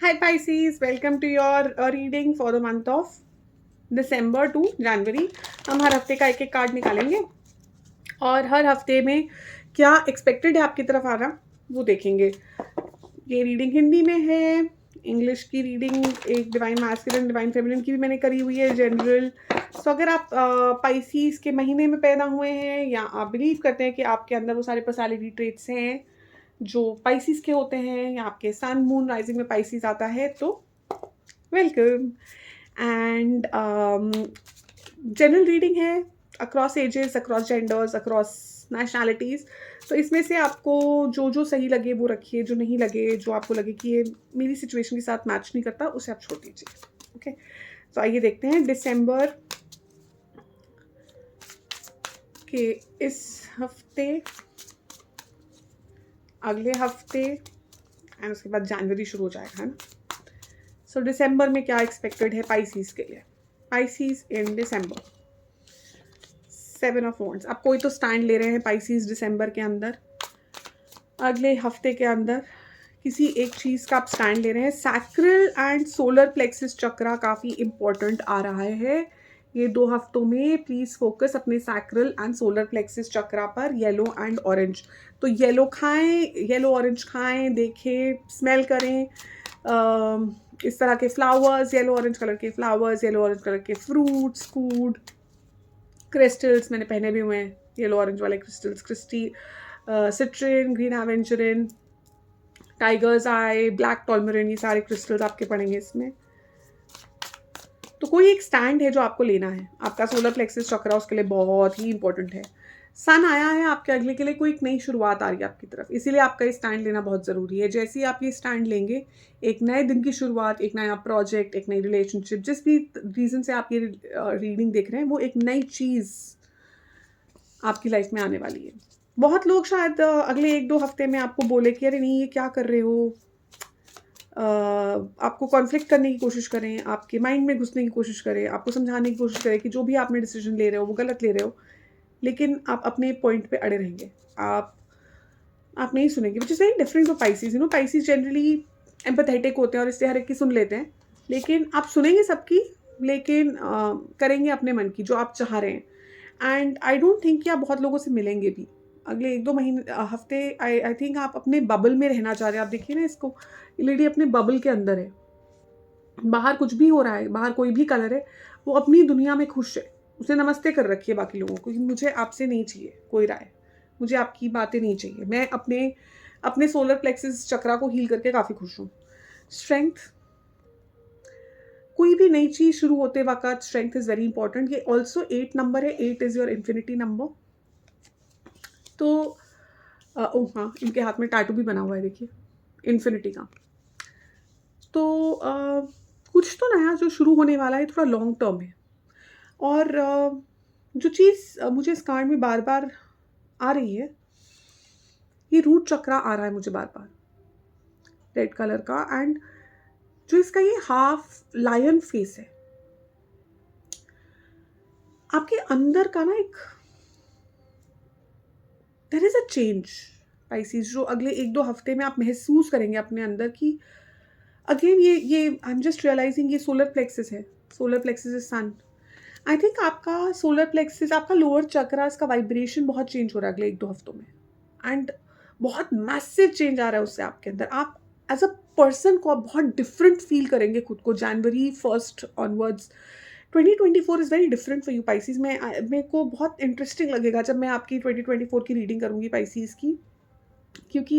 Hi Pisces, welcome to your reading for the month of December to January। हम हर हफ्ते का एक एक कार्ड निकालेंगे और हर हफ्ते में क्या एक्सपेक्टेड है आपकी तरफ आना वो देखेंगे। ये रीडिंग हिंदी में है, इंग्लिश की रीडिंग एक डिवाइन मैस्कुलिन डिवाइन फेमिनिन की भी मैंने करी हुई है जनरल। सो अगर आप पाइसीज के महीने में पैदा हुए हैं या आप बिलीव करते हैं कि आपके अंदर वो सारे पर्सनैलिटी ट्रेट्स हैं जो पाइसीज के होते हैं या आपके सन मून राइजिंग में पाइसीज आता है तो वेलकम। एंड जनरल रीडिंग है across ages, across genders, across nationalities. तो इसमें से आपको जो जो सही लगे वो रखिए, जो नहीं लगे, जो आपको लगे कि ये मेरी सिचुएशन के साथ मैच नहीं करता उसे आप छोड़ दीजिए। ओके, तो आइए देखते हैं दिसंबर के इस हफ्ते, अगले हफ्ते एंड उसके बाद जनवरी शुरू हो जाएगा, है ना। सो दिसंबर में क्या एक्सपेक्टेड है पाइसीज के लिए। Pisces in December, 7 of wands. आप कोई तो स्टैंड ले रहे हैं पाइसीज दिसंबर के अंदर, अगले हफ्ते के अंदर किसी एक चीज़ का आप स्टैंड ले रहे हैं। Sacral and solar plexus chakra काफ़ी इंपॉर्टेंट आ रहा है ये 2 हफ्तों में। प्लीज़ फोकस अपने sacral and solar plexus chakra पर, येलो एंड ऑरेंज। तो येलो खाएं, येलो ऑरेंज खाएं, देखें, स्मेल करें इस तरह के फ्लावर्स, येलो ऑरेंज कलर के फ्लावर्स, येलो ऑरेंज कलर के फ्रूट्स, फूड, क्रिस्टल्स मैंने पहने भी हुए हैं, येलो ऑरेंज वाले crystals, citrine, green aventurine, tiger's eye, black टॉलमरिन, ये सारे क्रिस्टल्स आपके पड़ेंगे इसमें। तो कोई एक स्टैंड है जो आपको लेना है। आपका सोलर प्लेक्सिस चक्रा उसके लिए बहुत ही इंपॉर्टेंट है। सन आया है आपके अगले के लिए, कोई एक नई शुरुआत आ रही है आपकी तरफ, इसीलिए आपका ये स्टैंड लेना बहुत ज़रूरी है। जैसे ही आप ये स्टैंड लेंगे, एक नए दिन की शुरुआत, एक नया प्रोजेक्ट, एक नई रिलेशनशिप, जिस भी रीज़न से आप ये रीडिंग देख रहे हैं, वो एक नई चीज़ आपकी लाइफ में आने वाली है। बहुत लोग शायद अगले 1-2 हफ्ते में आपको बोले कि अरे नहीं ये क्या कर रहे हो, आपको कॉन्फ्लिक्ट करने की कोशिश करें, आपके माइंड में घुसने की कोशिश करें, आपको समझाने की कोशिश करें कि जो भी आपने डिसीजन ले रहे हो वो गलत ले रहे हो, लेकिन आप अपने पॉइंट पे अड़े रहेंगे। आप नहीं सुनेंगे, which is very different for Pisces. Pisces generally empathetic होते हैं और इससे हर एक की सुन लेते हैं, लेकिन आप सुनेंगे सबकी, लेकिन करेंगे अपने मन की जो आप चाह रहे हैं। एंड आई डोंट थिंक कि आप बहुत लोगों से मिलेंगे भी अगले 1-2 महीने हफ्ते। आई थिंक आप अपने बबल में रहना चाह रहे हैं। आप देखिए ना इसको, ये लेडी अपने बबल के अंदर है, बाहर कुछ भी हो रहा है, बाहर कोई भी कलर है, वो अपनी दुनिया में खुश है। उसने नमस्ते कर रखी है बाकी लोगों को कि मुझे आपसे नहीं चाहिए कोई राय, मुझे आपकी बातें नहीं चाहिए, मैं अपने अपने सोलर प्लेक्सिस चक्रा को हील करके काफ़ी खुश हूँ। स्ट्रेंथ, कोई भी नई चीज़ शुरू होते वक्त स्ट्रेंथ इज़ वेरी इंपॉर्टेंट। ये ऑल्सो 8 नंबर है, 8 इज़ योर इन्फिनिटी नंबर। तो ओह हाँ, इनके हाथ में टैटू भी बना हुआ है देखिए, इन्फिनिटी का। तो कुछ तो नया जो शुरू होने वाला है, थोड़ा लॉन्ग टर्म है। और जो चीज़ मुझे इस कार्ड में बार बार आ रही है, ये रूट चक्रा आ रहा है मुझे बार बार, रेड कलर का। एंड जो इसका ये हाफ लायन फेस है, आपके अंदर का ना एक there is a change Pisces, जो अगले 1-2 हफ्ते में आप महसूस करेंगे अपने अंदर की। अगेन ये आई एम जस्ट रियलाइजिंग ये सोलर प्लेक्सिस है, solar plexus is sun. I think आपका सोलर प्लेक्सिस, आपका लोअर चक्रा, इसका वाइब्रेशन बहुत चेंज हो रहा है अगले 1-2 हफ्तों में। एंड बहुत मैसिव चेंज आ रहा है उससे आपके अंदर। आप एज अ पर्सन को आप बहुत डिफरेंट फील करेंगे खुद को जनवरी 1 onwards. 2024 is very different for you Pisces. मेरे को बहुत इंटरेस्टिंग लगेगा जब मैं आपकी 2024 की रीडिंग करूँगी पाइसीज की, क्योंकि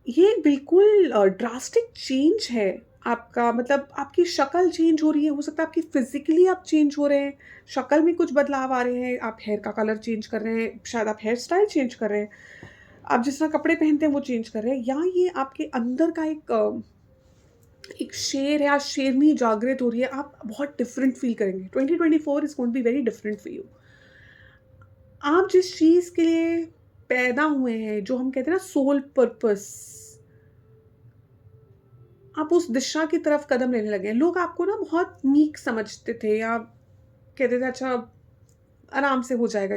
ये बिल्कुल ड्रास्टिक चेंज है आपका। मतलब आपकी शक्ल चेंज हो रही है, हो सकता है आपकी फिजिकली आप चेंज हो रहे हैं, शक्ल में कुछ बदलाव आ रहे हैं, आप हेयर का कलर चेंज कर रहे हैं, शायद आप हेयर स्टाइल चेंज कर रहे हैं, आप जिस तरह कपड़े पहनते हैं वो चेंज कर रहे हैं, या ये आपके अंदर का एक शेर या शेरनी जागृत हो रही है। आप बहुत डिफरेंट फील करेंगे। 2024 is going to be very different for you. आप जिस चीज़ के लिए पैदा हुए हैं, जो हम कहते हैं ना सोल पर्पस, आप उस दिशा की तरफ कदम लेने लगे हैं। लोग आपको ना बहुत मीक समझते थे, या कहते थे अच्छा आराम से हो जाएगा,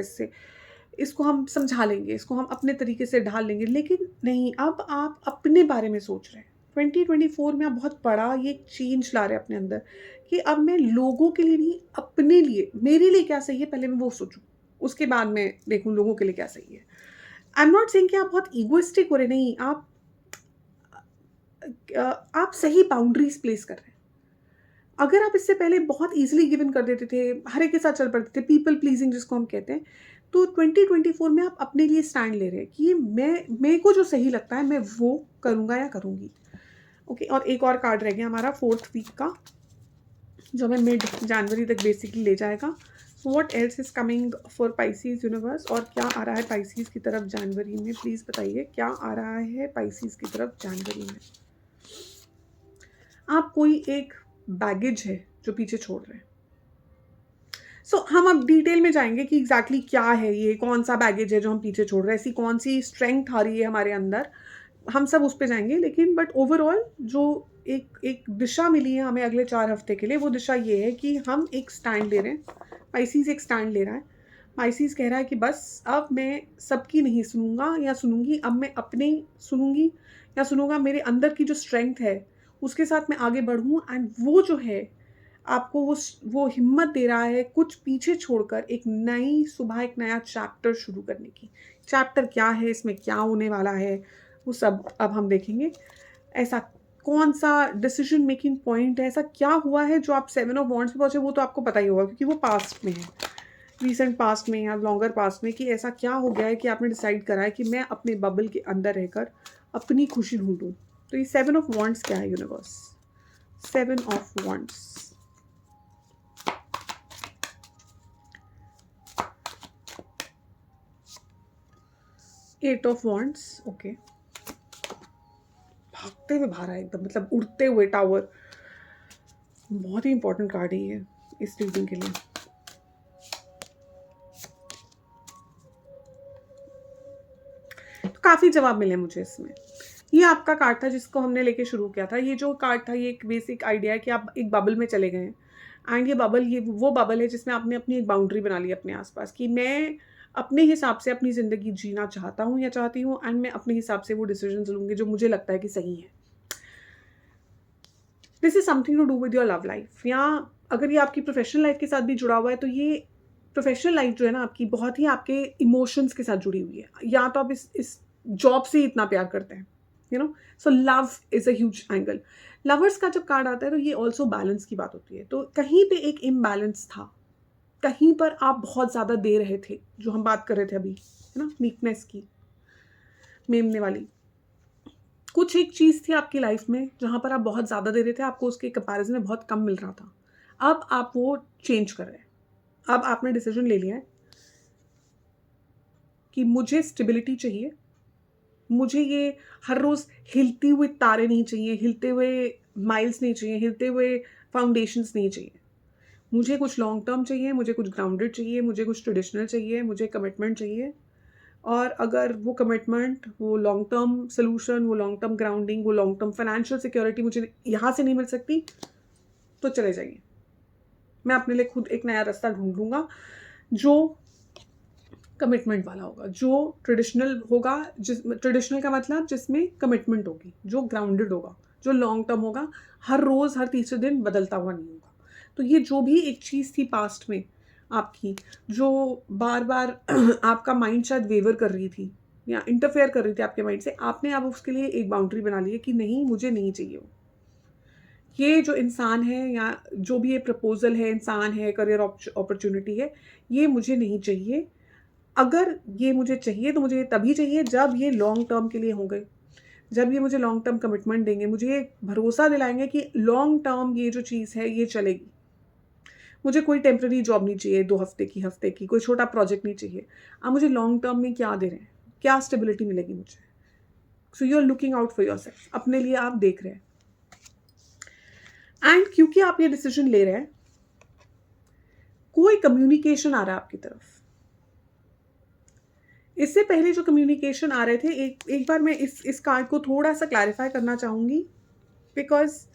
इसको हम समझा लेंगे, इसको हम अपने तरीके से ढाल लेंगे। लेकिन नहीं, अब आप अपने बारे में सोच रहे हैं, 2024 में आप बहुत बड़ा ये चेंज ला रहे हैं अपने अंदर कि अब मैं लोगों के लिए नहीं, अपने लिए, मेरे लिए क्या सही है पहले मैं वो सोचूं, उसके बाद मैं देखूं लोगों के लिए क्या सही है। आई एम नॉट सेइंग कि आप बहुत ईगोइस्टिक हो रहे, नहीं, आप सही बाउंड्रीज प्लेस कर रहे हैं। अगर आप इससे पहले बहुत ईजिली गिवन कर देते थे, हर एक के साथ चल पड़ते थे, पीपल प्लीजिंग जिसको हम कहते हैं, तो 2024 में आप अपने लिए स्टैंड ले रहे हैं कि मेरे को जो सही लगता है मैं वो करूँगा या करूँगी। ओके, और एक और कार्ड रह गया हमारा 4th वीक का, जो हमें मिड जनवरी तक बेसिकली ले जाएगा। What else is coming for Pisces universe, और क्या आ रहा है पाइसीज की तरफ जनवरी में, प्लीज़ बताइए क्या आ रहा है पाइसीज की तरफ जनवरी में। आप कोई एक बैगेज है जो पीछे छोड़ रहे हैं। सो हम अब डिटेल में जाएंगे कि एग्जैक्टली क्या है ये, कौन सा बैगेज है जो हम पीछे छोड़ रहे हैं, ऐसी कौन सी स्ट्रेंथ आ रही है हमारे अंदर, हम सब उस पर जाएंगे। लेकिन बट ओवरऑल जो एक दिशा मिली है हमें अगले 4 हफ्ते के लिए, वो दिशा ये है कि हम एक स्टैंड ले रहे हैं। पाइसीज एक स्टैंड ले रहा है। पाइसीज कह रहा है कि बस अब मैं सबकी नहीं सुनूंगा या सुनूंगी, अब मैं अपने सुनूंगी या सुनूंगा, मेरे अंदर की जो स्ट्रेंथ है उसके साथ मैं आगे बढ़ूँ। एंड वो जो है आपको वो हिम्मत दे रहा है कुछ पीछे छोड़कर एक नई सुबह, एक नया चैप्टर शुरू करने की। चैप्टर क्या है, इसमें क्या होने वाला है, वो सब अब हम देखेंगे। ऐसा कौन सा डिसीजन मेकिंग पॉइंट है, ऐसा क्या हुआ है जो आप 7 ऑफ वॉन्ड्स पे पहुंचे, वो तो आपको पता ही होगा क्योंकि वो पास्ट में है, रीसेंट पास्ट में या लॉन्गर पास्ट में, कि ऐसा क्या हो गया है कि आपने डिसाइड करा है कि मैं अपने बबल के अंदर रहकर अपनी खुशी ढूंढूं। तो ये 7 ऑफ वॉन्ड्स क्या है universe? 7 of wands, eight of wands, okay, भागते हुए बाहर आए एकदम, मतलब उड़ते हुए टावर। बहुत ही इंपॉर्टेंट कार्ड है ये इस रीडिंग के लिए। तो काफी जवाब मिले मुझे इसमें। ये आपका कार्ड था जिसको हमने लेके शुरू किया था। ये जो कार्ड था ये एक बेसिक आइडिया है कि आप एक बबल में चले गए हैं, एंड ये वो बबल है जिसमें आपने अपनी एक बाउंड्री बना ली अपने आसपास कि मैं अपने हिसाब से अपनी ज़िंदगी जीना चाहता हूँ या चाहती हूँ, एंड मैं अपने हिसाब से वो डिसीजन लूँगी जो मुझे लगता है कि सही है। This is something to do with your love life, या अगर ये आपकी प्रोफेशनल लाइफ के साथ भी जुड़ा हुआ है तो ये प्रोफेशनल लाइफ जो है ना आपकी बहुत ही आपके इमोशंस के साथ जुड़ी हुई है, या तो आप इस जॉब से इतना प्यार करते हैं, you know, so love is a huge angle. Lovers का जब कार्ड आता है तो ये ऑल्सो बैलेंस की बात होती है। तो कहीं पे एक इम्बैलेंस था, कहीं पर आप बहुत ज़्यादा दे रहे थे, जो हम बात कर रहे थे अभी, है ना, मीकनेस की, मेमने वाली। कुछ एक चीज़ थी आपकी लाइफ में जहाँ पर आप बहुत ज़्यादा दे रहे थे, आपको उसके कंपैरिजन में बहुत कम मिल रहा था। अब आप वो चेंज कर रहे हैं। अब आपने डिसीजन ले लिया है कि मुझे स्टेबिलिटी चाहिए, मुझे ये हर रोज़ हिलती हुई तारे नहीं चाहिए, हिलते हुए माइल्स नहीं चाहिए, हिलते हुए फाउंडेशंस नहीं चाहिए। मुझे कुछ लॉन्ग टर्म चाहिए, मुझे कुछ ग्राउंडेड चाहिए, मुझे कुछ ट्रेडिशनल चाहिए, मुझे कमिटमेंट चाहिए। और अगर वो कमिटमेंट, वो लॉन्ग टर्म सोल्यूशन, वो लॉन्ग टर्म ग्राउंडिंग, वो लॉन्ग टर्म फाइनेंशियल सिक्योरिटी मुझे यहाँ से नहीं मिल सकती तो चले जाइए। मैं अपने लिए खुद एक नया रास्ता ढूंढ लूँगा जो कमिटमेंट वाला होगा, जो ट्रेडिशनल होगा, ट्रेडिशनल का मतलब जिसमें कमिटमेंट होगी, जो ग्राउंडेड होगा, जो लॉन्ग टर्म होगा, हर रोज़ हर तीसरे दिन बदलता हुआ नहीं होगा। तो ये जो भी एक चीज़ थी पास्ट में आपकी, जो बार बार आपका माइंड शायद वेवर कर रही थी या इंटरफेयर कर रही थी आपके माइंड से, आपने अब उसके लिए एक बाउंड्री बना ली है कि नहीं, मुझे नहीं चाहिए वो। ये जो इंसान है या जो भी ये प्रपोजल है, इंसान है, करियर अपॉर्चुनिटी है, ये मुझे नहीं चाहिए। अगर ये मुझे चाहिए तो मुझे तभी चाहिए जब ये लॉन्ग टर्म के लिए होंगे, जब ये मुझे लॉन्ग टर्म कमिटमेंट देंगे, मुझे ये भरोसा दिलाएंगे कि लॉन्ग टर्म ये जो चीज़ है ये चलेगी। मुझे कोई टेम्प्रेरी जॉब नहीं चाहिए, 2 हफ्ते की कोई छोटा प्रोजेक्ट नहीं चाहिए। आप मुझे लॉन्ग टर्म में क्या दे रहे हैं, क्या स्टेबिलिटी मिलेगी मुझे। So you are looking out for yourself, अपने लिए आप देख रहे हैं। एंड क्योंकि आप ये डिसीजन ले रहे हैं, कोई कम्युनिकेशन आ रहा है आपकी तरफ। इससे पहले जो कम्युनिकेशन आ रहे थे, एक बार मैं इस कार्ड को थोड़ा सा क्लैरिफाई करना चाहूंगी, बिकॉज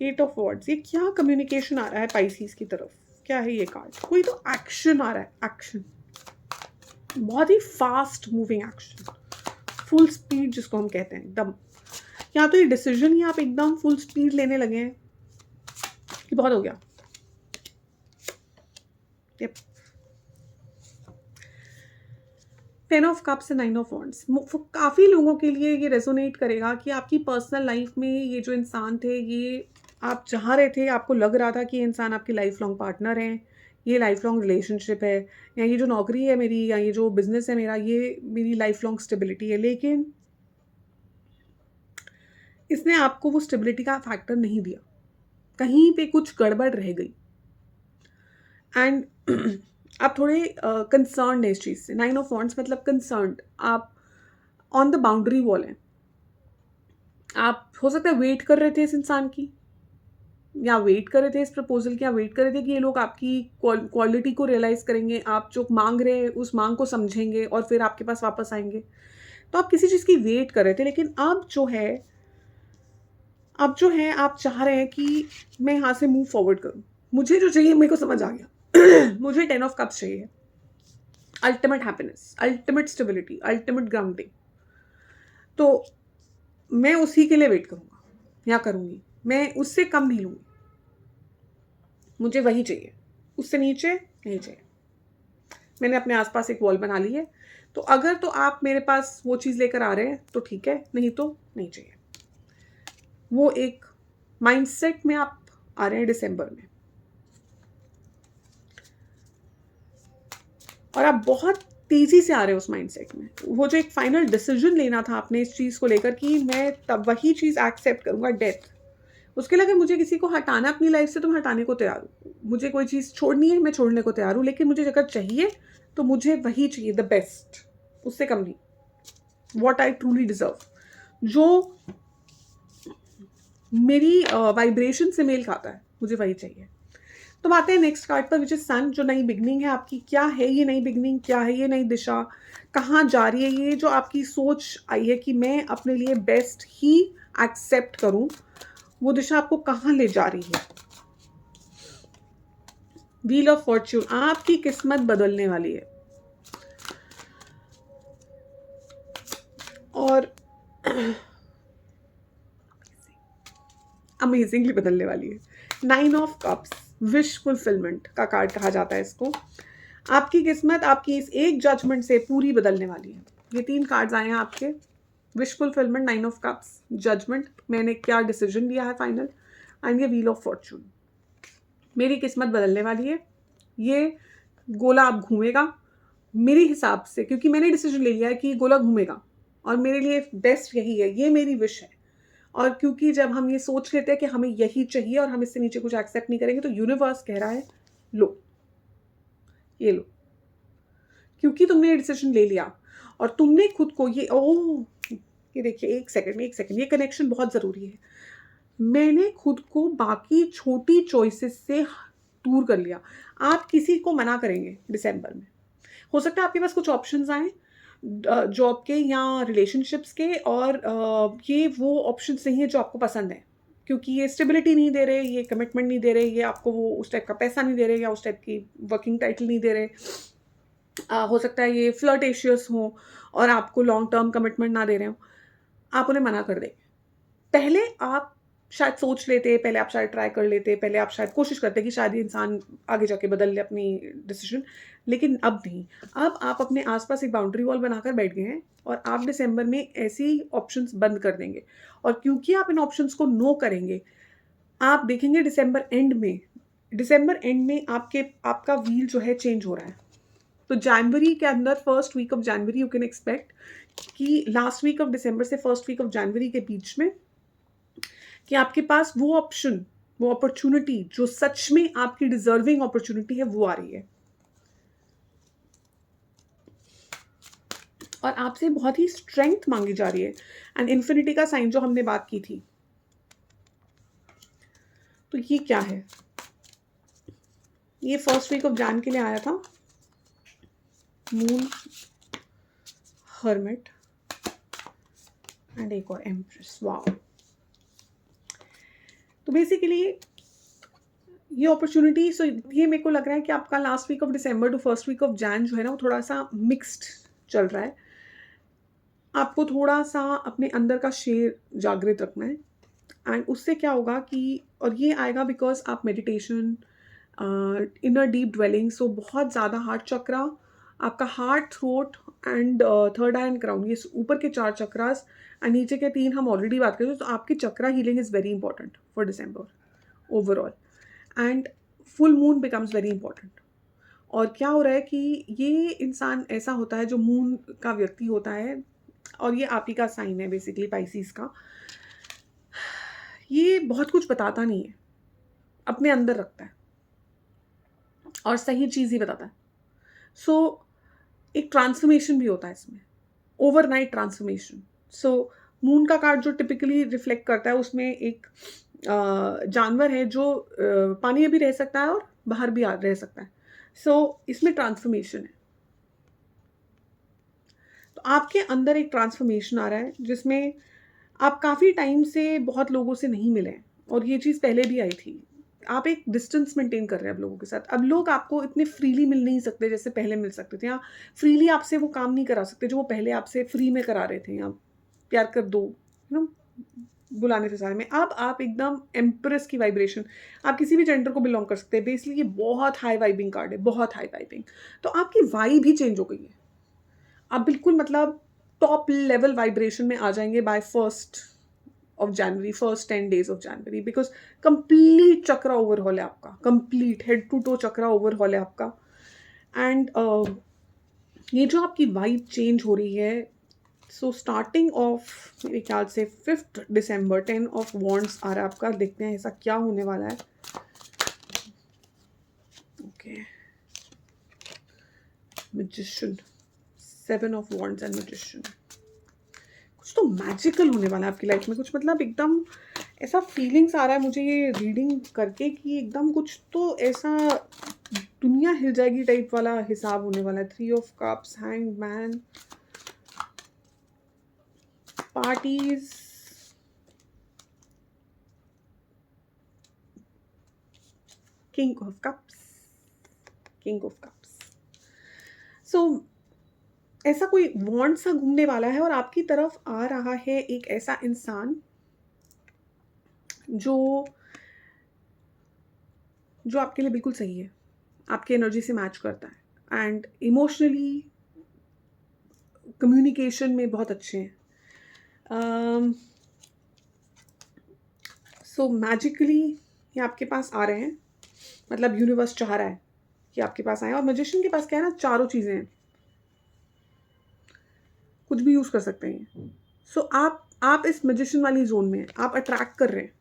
8 ऑफ वॉर्ड्स, ये क्या कम्युनिकेशन आ रहा है पाइसीज की तरफ? क्या है ये कार्ड? कोई तो एक्शन आ रहा है, एक्शन, बहुत ही fast moving action. Full speed जिसको हम कहते हैं एकदम, या तो ये डिसीजन ही आप एकदम फुल स्पीड लेने लगे हैं कि बहुत हो गया। Yep. 10 of cups and 9 of wands, काफ़ी लोगों के लिए ये रेजोनेट करेगा कि आपकी पर्सनल लाइफ में ये जो इंसान थे, ये आप चाह रहे थे, आपको लग रहा था कि ये इंसान आपके लाइफ लॉन्ग पार्टनर हैं, ये लाइफ लॉन्ग रिलेशनशिप है, या ये जो नौकरी है मेरी, या ये जो बिजनेस है मेरा, ये मेरी लाइफ लॉन्ग स्टेबिलिटी है, लेकिन इसने आपको वो स्टेबिलिटी का फैक्टर नहीं दिया, कहीं पे कुछ गड़बड़ रह गई एंड आप थोड़े कंसर्न है इस चीज़ से। 9 ऑफ वॉन्ड्स मतलब कंसर्न्ड, आप ऑन द बाउंड्री वॉल हैं, आप हो सकता है वेट कर रहे थे इस इंसान की, या वेट कर रहे थे इस प्रपोजल की, या वेट कर रहे थे कि ये लोग आपकी क्वालिटी को रियलाइज़ करेंगे, आप जो मांग रहे हैं उस मांग को समझेंगे और फिर आपके पास वापस आएंगे। तो आप किसी चीज़ की वेट कर रहे थे, लेकिन अब जो है आप चाह रहे हैं कि मैं यहाँ से मूव फॉरवर्ड करूँ, मुझे जो चाहिए मेरे को समझ आ गया मुझे 10 ऑफ कप्स चाहिए, ultimate happiness, ultimate stability, ultimate grounding. तो मैं उसी के लिए वेट करूँगा या करूँगी, मैं उससे कम नहीं लूँगी, मुझे वही चाहिए, उससे नीचे नहीं चाहिए। मैंने अपने आसपास एक वॉल बना ली है, तो अगर तो आप मेरे पास वो चीज़ लेकर आ रहे हैं तो ठीक है, नहीं तो नहीं चाहिए। वो एक माइंडसेट में आप आ रहे हैं दिसंबर में, और आप बहुत तेज़ी से आ रहे हो उस माइंडसेट में। वो जो एक फाइनल डिसीजन लेना था आपने इस चीज़ को लेकर कि मैं तब वही चीज़ एक्सेप्ट करूँगा, डेथ, उसके लिए अगर मुझे किसी को हटाना अपनी लाइफ से तो मैं हटाने को तैयार हूँ, मुझे कोई चीज़ छोड़नी है मैं छोड़ने को तैयार हूँ, लेकिन मुझे अगर चाहिए तो मुझे वही चाहिए, द बेस्ट, उससे कम नहीं, वॉट आई ट्रूली डिजर्व, जो मेरी वाइब्रेशन से मेल खाता है, मुझे वही चाहिए। तो आते हैं नेक्स्ट कार्ड पर, विच इज सन, जो नई बिगनिंग है आपकी। क्या है ये नई बिगनिंग, क्या है ये नई दिशा, कहाँ जा रही है ये जो आपकी सोच आई है कि मैं अपने लिए बेस्ट ही एक्सेप्ट करूं, वो दिशा आपको कहाँ ले जा रही है। व्हील ऑफ फॉर्च्यून, आपकी किस्मत बदलने वाली है और अमेजिंगली बदलने वाली है। 9 ऑफ कप्स, विश फुलफिलमेंट का कार्ड कहा जाता है इसको। आपकी किस्मत आपकी इस एक जजमेंट से पूरी बदलने वाली है। ये 3 कार्ड्स आए हैं आपके, wish fulfilment, 9 of cups, judgement, मैंने क्या डिसीजन लिया है फाइनल, एंड ये व्हील ऑफ फॉर्च्यून, मेरी किस्मत बदलने वाली है। ये गोला अब घूमेगा मेरे हिसाब से, क्योंकि मैंने डिसीजन ले लिया है कि गोला घूमेगा और मेरे लिए बेस्ट यही है, ये मेरी विश है। और क्योंकि जब हम ये सोच लेते हैं कि हमें यही चाहिए और हम इससे नीचे कुछ एक्सेप्ट नहीं करेंगे, तो यूनिवर्स कह रहा है लो, ये लो, क्योंकि तुमने ये डिसीजन ले लिया और तुमने खुद को ये देखिए, एक सेकंड, ये कनेक्शन बहुत ज़रूरी है। मैंने खुद को बाकी छोटी चॉइसेस से दूर कर लिया। आप किसी को मना करेंगे दिसंबर में, हो सकता है आपके पास कुछ ऑप्शंस आए जॉब के या रिलेशनशिप्स के, और ये वो ऑप्शंस नहीं है जो आपको पसंद है, क्योंकि ये स्टेबिलिटी नहीं दे रहे, ये कमिटमेंट नहीं दे रहे, ये आपको वो उस टाइप का पैसा नहीं दे रहे, या उस टाइप की वर्किंग टाइटल नहीं दे रहे। हो सकता है ये फ्लर्टेशियस हो और आपको लॉन्ग टर्म कमिटमेंट ना दे रहे हो, आप उन्हें मना कर दें। पहले आप शायद सोच लेते, पहले आप शायद ट्राई कर लेते, पहले आप शायद कोशिश करते कि शायद ये इंसान आगे जाके बदल ले अपनी डिसीजन, लेकिन अब नहीं। अब आप अपने आसपास एक बाउंड्री वॉल बनाकर बैठ गए हैं और आप दिसंबर में ऐसी ऑप्शंस बंद कर देंगे, और क्योंकि आप इन ऑप्शंस को नो करेंगे, आप देखेंगे दिसंबर एंड में आपका व्हील जो है चेंज हो रहा है। तो जनवरी के अंदर, first week of January you can expect कि लास्ट वीक ऑफ दिसंबर से फर्स्ट वीक ऑफ जनवरी के बीच में कि आपके पास वो ऑप्शन, वो अपॉर्चुनिटी जो सच में आपकी डिजर्विंग अपॉर्चुनिटी है, वो आ रही है और आपसे बहुत ही स्ट्रेंथ मांगी जा रही है। एंड इन्फिनिटी का साइन जो हमने बात की थी, तो ये क्या है, ये फर्स्ट वीक ऑफ जैन के लिए आया था, मून, हर्मिट एंड एक और एम्प्रेस। वाओ, तो बेसिकली ये अपॉर्चुनिटी, सो ये मेरे को लग रहा है कि आपका last week of December to first week of Jan जो है ना, वो थोड़ा सा मिक्स्ड चल रहा है। आपको थोड़ा सा अपने अंदर का शेर जागृत रखना है, एंड उससे क्या होगा कि, और ये आएगा बिकॉज आप मेडिटेशन, इनर डीप ड्वेलिंग, सो बहुत ज़्यादा हार्ट चक्रा, आपका heart, throat and third I and crown, ये ऊपर के 4 चक्रास एंड नीचे के 3 हम ऑलरेडी बात करें, तो आपकी chakra healing is very important for December overall, and full moon becomes very important. और क्या हो रहा है कि ये इंसान ऐसा होता है जो मून का व्यक्ति होता है, और ये आप ही का साइन है बेसिकली पाइसिस का। ये बहुत कुछ बताता नहीं है, अपने अंदर रखता है और सही चीज़ ही बताता है। सो एक ट्रांसफॉर्मेशन भी होता है इसमें, ओवरनाइट ट्रांसफॉर्मेशन। सो मून का कार्ड जो टिपिकली रिफ्लेक्ट करता है, उसमें एक जानवर है जो पानी में भी रह सकता है और बाहर भी रह सकता है। सो इसमें ट्रांसफॉर्मेशन है, तो आपके अंदर एक ट्रांसफॉर्मेशन आ रहा है जिसमें आप काफ़ी टाइम से बहुत लोगों से नहीं मिले हैं, और ये चीज़ पहले भी आई थी। आप एक डिस्टेंस मेंटेन कर रहे हैं अब लोगों के साथ। अब लोग आपको इतने फ्रीली मिल नहीं सकते जैसे पहले मिल सकते थे, या फ्रीली आपसे वो काम नहीं करा सकते जो वो पहले आपसे फ्री में करा रहे थे, या प्यार कर दो, यू नो, बुलाने से सारे में। अब आप एकदम एम्प्रेस की वाइब्रेशन, आप किसी भी जेंडर को बिलोंग कर सकते हैं। बेसिकली ये बहुत हाई वाइबिंग कार्ड है, बहुत हाई वाइबिंग। तो आपकी वाइब ही चेंज हो गई है, आप बिल्कुल मतलब टॉप लेवल वाइब्रेशन में आ जाएंगे bye 1st of January, first 10 days of January, because complete chakra overhaul है आपका, complete head to toe chakra overhaul है आपका। एंड ये जो आपकी वाइब चेंज हो रही है, सो स्टार्टिंग ऑफ मेरे ख्याल से 5th December 10 of Wands आ रहा है आपका। देखते हैं ऐसा क्या होने वाला है। Okay, magician, 7 of Wands and magician. कुछ तो मैजिकल होने वाला है आपकी लाइफ में, कुछ मतलब एकदम ऐसा फीलिंग्स आ रहा है मुझे ये रीडिंग करके कि एकदम कुछ तो ऐसा दुनिया हिल जाएगी टाइप वाला हिसाब होने वाला है। 3 of Cups, Hanged Man, parties, King of Cups, King of Cups। सो ऐसा कोई वॉन्ड सा घूमने वाला है और आपकी तरफ आ रहा है एक ऐसा इंसान जो जो आपके लिए बिल्कुल सही है, आपके एनर्जी से मैच करता है, एंड इमोशनली कम्युनिकेशन में बहुत अच्छे हैं। सो मैजिकली ये आपके पास आ रहे हैं, मतलब यूनिवर्स चाह रहा है कि आपके पास आए। और मैजिशियन के पास क्या है ना, 4 चीज़ें हैं, कुछ भी यूज़ कर सकते हैं। सो आप इस मैजिशियन वाली जोन में हैं, आप अट्रैक्ट कर रहे हैं।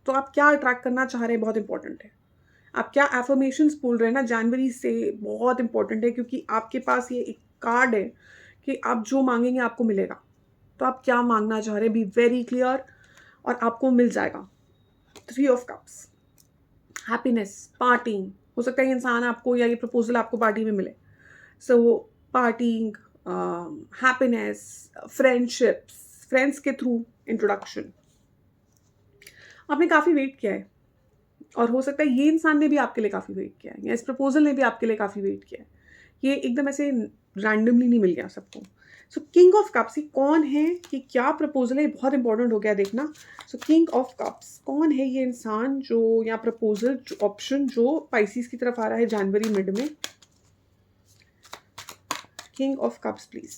तो आप क्या अट्रैक्ट करना चाह रहे हैं बहुत इंपॉर्टेंट है। आप क्या एफर्मेशंस बोल रहे हैं ना जनवरी से, बहुत इंपॉर्टेंट है, क्योंकि आपके पास ये एक कार्ड है कि आप जो मांगेंगे आपको मिलेगा। तो आप क्या मांगना चाह रहे हैं, बी वेरी क्लियर, और आपको मिल जाएगा। 3 of Cups, हैप्पीनेस, पार्टिंग, हो सकता है ये इंसान आपको या ये प्रपोजल आपको पार्टी में मिले। सो पार्टिंग, हैप्पीनेस, फ्रेंडशिप्स, फ्रेंड्स के थ्रू इंट्रोडक्शन। आपने काफ़ी वेट किया है, और हो सकता है ये इंसान ने भी आपके लिए काफ़ी वेट किया है, या इस प्रपोजल ने भी आपके लिए काफ़ी वेट किया है। ये एकदम ऐसे रैंडमली नहीं मिल गया सबको। सो किंग ऑफ कप्स, ये कौन है, कि क्या प्रपोजल है, ये बहुत इंपॉर्टेंट हो गया देखना। सो किंग ऑफ कप्स, कौन है ये इंसान जो, या प्रपोजल ऑप्शन जो पाइसिस की तरफ आ रहा है जनवरी मिड में। King of cups please.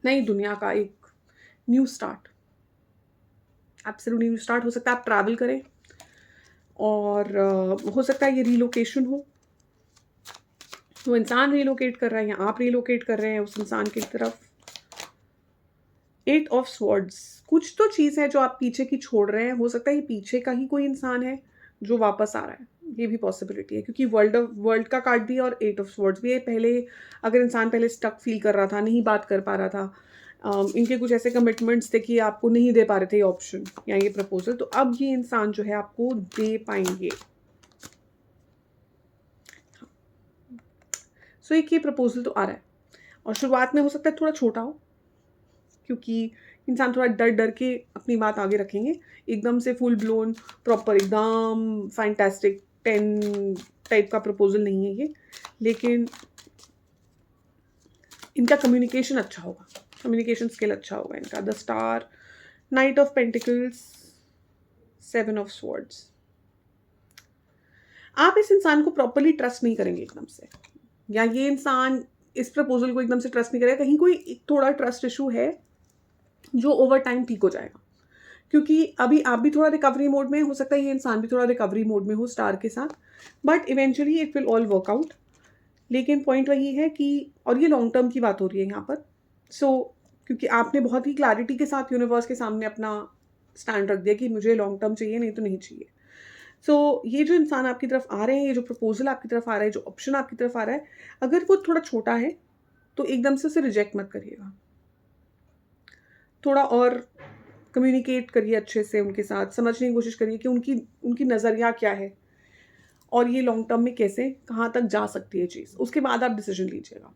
नई दुनिया का एक new start, absolute new start. हो सकता है आप ट्रैवल करें, और हो सकता है ये रीलोकेशन हो, वो इंसान रीलोकेट कर रहा है या आप रीलोकेट कर रहे हैं उस इंसान की तरफ। 8 of Swords, कुछ तो चीज़ है जो आप पीछे की छोड़ रहे हैं। हो सकता है ये पीछे का ही कोई इंसान है जो वापस आ रहा है, ये भी पॉसिबिलिटी है, क्योंकि वर्ल्ड का कार्ड भी है और 8 of Swords भी है। पहले अगर इंसान पहले स्टक फील कर रहा था, नहीं बात कर पा रहा था, इनके कुछ ऐसे कमिटमेंट्स थे कि आपको नहीं दे पा रहे थे ये ऑप्शन या ये प्रपोजल, तो अब ये इंसान जो है आपको दे पाएंगे। सो एक ये प्रपोजल तो आ रहा है, और शुरुआत में हो सकता है थोड़ा छोटा हो, क्योंकि इंसान थोड़ा डर डर के अपनी बात आगे रखेंगे। एकदम से फुल ब्लोन प्रॉपर एकदम फैंटास्टिक 10 टाइप का प्रपोजल नहीं है ये, लेकिन इनका कम्युनिकेशन अच्छा होगा, कम्युनिकेशन स्किल अच्छा होगा इनका। The star, night of pentacles, 7 of swords. आप इस इंसान को प्रॉपरली ट्रस्ट नहीं करेंगे एकदम से, या ये इंसान इस प्रपोजल को एकदम से ट्रस्ट नहीं करेगा। कहीं कोई थोड़ा ट्रस्ट इशू है जो ओवर टाइम ठीक हो जाएगा, क्योंकि अभी आप भी थोड़ा रिकवरी मोड में हो सकता है, ये इंसान भी थोड़ा रिकवरी मोड में हो स्टार के साथ, but eventually it will all work out. लेकिन पॉइंट वही है कि, और ये लॉन्ग टर्म की बात हो रही है यहाँ पर, क्योंकि आपने बहुत ही क्लैरिटी के साथ यूनिवर्स के सामने अपना स्टैंड रख दिया कि मुझे लॉन्ग टर्म चाहिए, नहीं तो नहीं चाहिए। ये जो इंसान आपकी तरफ आ रहे हैं, ये जो प्रपोजल आपकी तरफ आ रहा है, जो ऑप्शन आपकी तरफ आ रहा है, अगर वो थोड़ा छोटा है तो एकदम से उसे रिजेक्ट मत करिएगा। थोड़ा और कम्युनिकेट करिए अच्छे से उनके साथ, समझने की कोशिश करिए कि उनकी नज़रिया क्या है और ये लॉन्ग टर्म में कैसे कहाँ तक जा सकती है चीज़। उसके बाद आप डिसीजन लीजिएगा,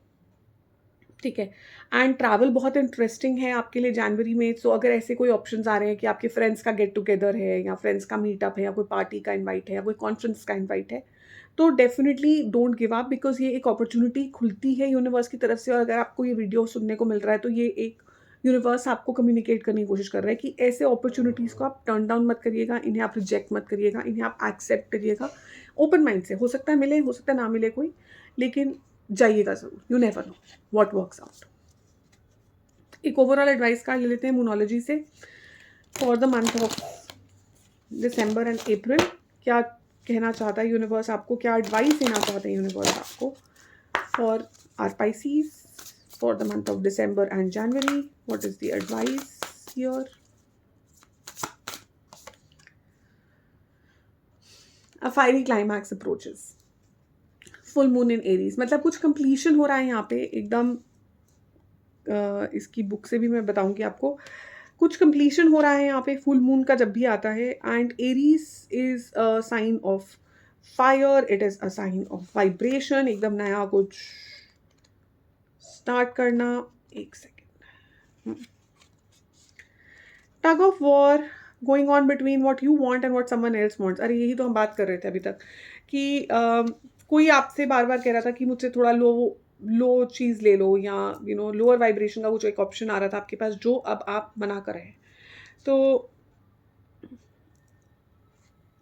ठीक है। एंड ट्रैवल बहुत इंटरेस्टिंग है आपके लिए जनवरी में। अगर ऐसे कोई ऑप्शंस आ रहे हैं कि आपके फ्रेंड्स का गेट टुगेदर है, या फ्रेंड्स का मीटअप है, या कोई पार्टी का इनवाइट है, या कोई कॉन्फ्रेंस का इनवाइट है, तो definitely don't give up, because ये एक अपॉर्चुनिटी खुलती है यूनिवर्स की तरफ से। और अगर आपको ये वीडियो सुनने को मिल रहा है तो ये एक यूनिवर्स आपको कम्युनिकेट करने की कोशिश कर रहा है कि ऐसे अपॉर्चुनिटीज़ को आप टर्न डाउन मत करिएगा, इन्हें आप रिजेक्ट मत करिएगा, इन्हें आप एक्सेप्ट करिएगा ओपन माइंड से। हो सकता है मिले, हो सकता है ना मिले कोई, लेकिन जाइएगा ज़रूर। You never know what works out. एक ओवरऑल एडवाइस कार्ड ले लेते हैं मोनोलॉजी से for the month of December and April. क्या कहना चाहता है यूनिवर्स आपको, क्या एडवाइस देना चाहते हैं यूनिवर्स आपको for our Pisces for the month of December and January? What is the advice here? A fiery climax approaches, full moon in Aries, मतलब कुछ कंप्लीशन हो रहा है यहाँ पे एकदम। इसकी बुक से भी मैं बताऊंगी आपको, कुछ कंप्लीशन हो रहा है यहाँ पे फुल मून का जब भी आता है। And Aries is a sign of fire, it is a sign of vibration, एकदम नया कुछ स्टार्ट करना। एक second. Tug of war going on between what you want and what someone else wants. अरे यही तो हम बात कर रहे थे अभी तक कि कोई आपसे बार बार कह रहा था कि मुझसे थोड़ा लो चीज़ ले लो, या लोअर वाइब्रेशन का कुछ एक ऑप्शन आ रहा था आपके पास, जो अब आप मना कर रहे हैं। तो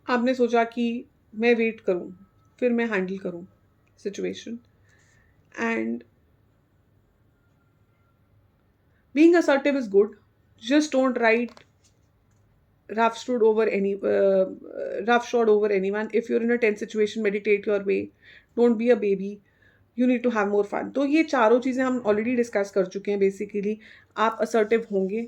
आपने सोचा कि मैं वेट करूं, फिर मैं हैंडल करूं situation. And being assertive is good, just don't write roughshod over anyone. If you're in a tense situation, meditate your way, don't be a baby, you need to have more fun. तो ये चारों चीज़ें हम already discuss कर चुके हैं। Basically आप assertive होंगे,